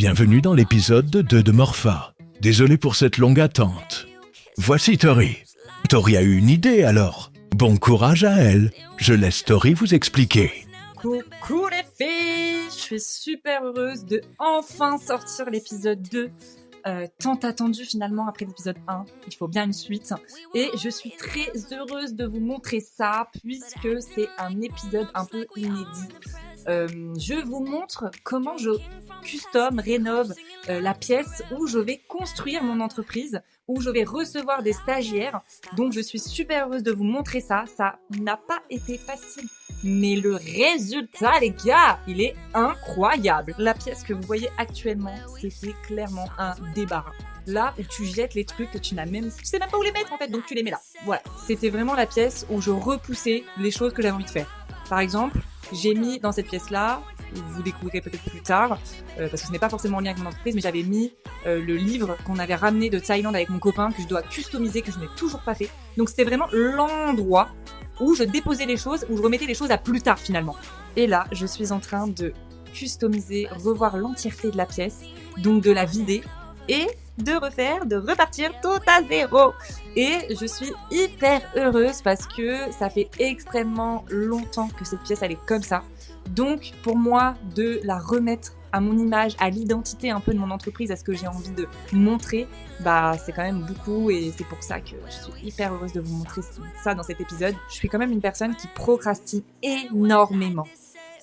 Bienvenue dans l'épisode 2 de Morpha. Désolé pour cette longue attente. Voici Tori. Tori a eu une idée alors. Bon courage à elle. Je laisse Tori vous expliquer. Coucou les filles, je suis super heureuse de enfin sortir l'épisode 2. Tant attendu finalement après l'épisode 1, il faut bien une suite. Et je suis très heureuse de vous montrer ça puisque c'est un épisode un peu inédit. Je vous montre comment je rénove la pièce où je vais construire mon entreprise, où je vais recevoir des stagiaires. Donc je suis super heureuse de vous montrer ça. Ça n'a pas été facile. Mais le résultat, les gars, il est incroyable. La pièce que vous voyez actuellement, c'était clairement un débarras. Là où tu jettes les trucs que tu sais même pas où les mettre en fait, donc tu les mets là. Voilà, c'était vraiment la pièce où je repoussais les choses que j'avais envie de faire. Par exemple, j'ai mis dans cette pièce-là, vous découvrirez peut-être plus tard, parce que ce n'est pas forcément en lien avec mon entreprise, mais j'avais mis le livre qu'on avait ramené de Thaïlande avec mon copain, que je dois customiser, que je n'ai toujours pas fait. Donc c'était vraiment l'endroit où je déposais les choses, où je remettais les choses à plus tard finalement. Et là, je suis en train de customiser, revoir l'entièreté de la pièce, donc de la vider, et de repartir tout à zéro. Et je suis hyper heureuse parce que ça fait extrêmement longtemps que cette pièce elle est comme ça. Donc pour moi, de la remettre à mon image, à l'identité un peu de mon entreprise, à ce que j'ai envie de montrer, c'est quand même beaucoup et c'est pour ça que je suis hyper heureuse de vous montrer ça dans cet épisode. Je suis quand même une personne qui procrastine énormément.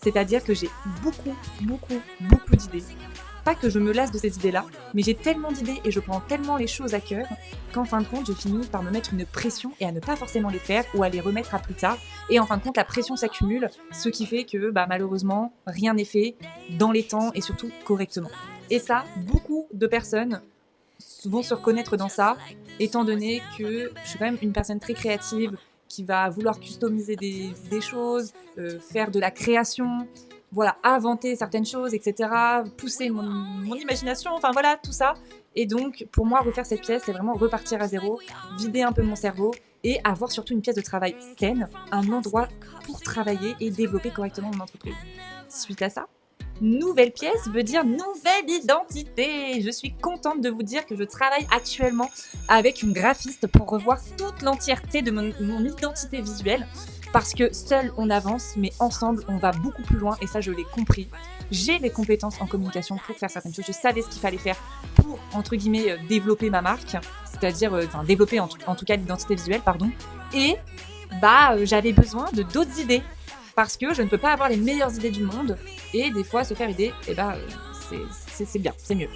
C'est-à-dire que j'ai beaucoup d'idées. Pas que je me lasse de ces idées-là, mais j'ai tellement d'idées et je prends tellement les choses à cœur qu'en fin de compte, je finis par me mettre une pression et à ne pas forcément les faire ou à les remettre à plus tard. Et en fin de compte, la pression s'accumule, ce qui fait que malheureusement, rien n'est fait dans les temps et surtout correctement. Et ça, beaucoup de personnes vont se reconnaître dans ça, étant donné que je suis quand même une personne très créative qui va vouloir customiser des choses, faire de la création, voilà, inventer certaines choses, etc., pousser mon imagination, enfin voilà, tout ça. Et donc, pour moi, refaire cette pièce, c'est vraiment repartir à zéro, vider un peu mon cerveau et avoir surtout une pièce de travail saine, un endroit pour travailler et développer correctement mon entreprise. Suite à ça, nouvelle pièce veut dire nouvelle identité. Je suis contente de vous dire que je travaille actuellement avec une graphiste pour revoir toute l'entièreté de mon identité visuelle. Parce que seul on avance, mais ensemble on va beaucoup plus loin et ça je l'ai compris. J'ai les compétences en communication pour faire certaines choses. Je savais ce qu'il fallait faire pour, entre guillemets, développer ma marque, c'est-à-dire développer en tout cas l'identité visuelle, pardon. Et j'avais besoin de d'autres idées parce que je ne peux pas avoir les meilleures idées du monde et des fois se faire aider, c'est bien, c'est mieux.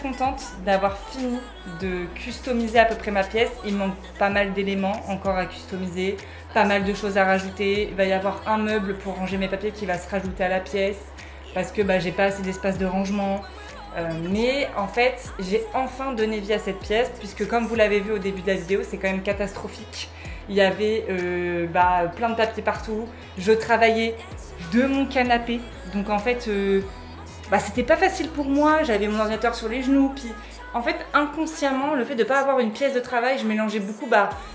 Contente d'avoir fini de customiser à peu près ma pièce. Il me manque pas mal d'éléments encore à customiser, pas mal de choses à rajouter. Il va y avoir un meuble pour ranger mes papiers qui va se rajouter à la pièce parce que j'ai pas assez d'espace de rangement. Mais en fait, j'ai enfin donné vie à cette pièce puisque comme vous l'avez vu au début de la vidéo, c'est quand même catastrophique. Il y avait plein de papiers partout. Je travaillais de mon canapé. Donc en fait... c'était pas facile pour moi, j'avais mon ordinateur sur les genoux, puis en fait inconsciemment, le fait de pas avoir une pièce de travail, je mélangeais beaucoup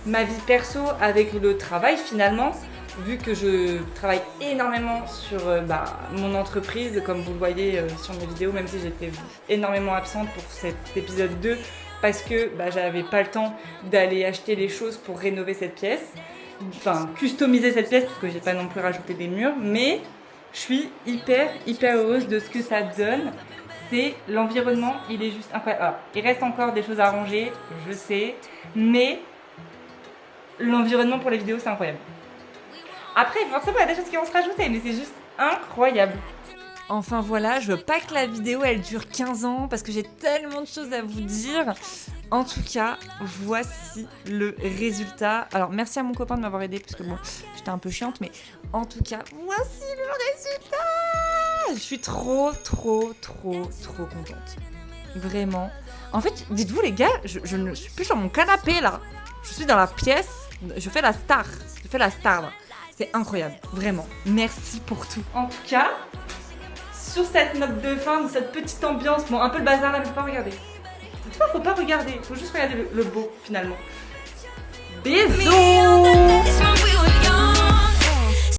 ma vie perso avec le travail finalement, vu que je travaille énormément sur mon entreprise, comme vous le voyez sur mes vidéos, même si j'étais énormément absente pour cet épisode 2, parce que j'avais pas le temps d'aller acheter les choses pour rénover cette pièce, enfin customiser cette pièce, parce que j'ai pas non plus rajouté des murs, mais... Je suis hyper heureuse de ce que ça donne. C'est l'environnement, il est juste incroyable. Alors, il reste encore des choses à ranger, je sais, mais l'environnement pour les vidéos, c'est incroyable. Après, forcément, il y a des choses qui vont se rajouter, mais c'est juste incroyable. Enfin voilà, je veux pas que la vidéo elle dure 15 ans parce que j'ai tellement de choses à vous dire. En tout cas, voici le résultat. Alors merci à mon copain de m'avoir aidé parce que j'étais un peu chiante, mais en tout cas, voici le résultat. Je suis trop contente. Vraiment. En fait, dites-vous les gars, je ne suis plus sur mon canapé là. Je suis dans la pièce, je fais la star. Là. C'est incroyable, vraiment. Merci pour tout. En tout cas... Sur cette note de fin, cette petite ambiance, un peu le bazar là, mais faut pas regarder. Cette fois, faut pas regarder, faut juste regarder le beau finalement. Bisous!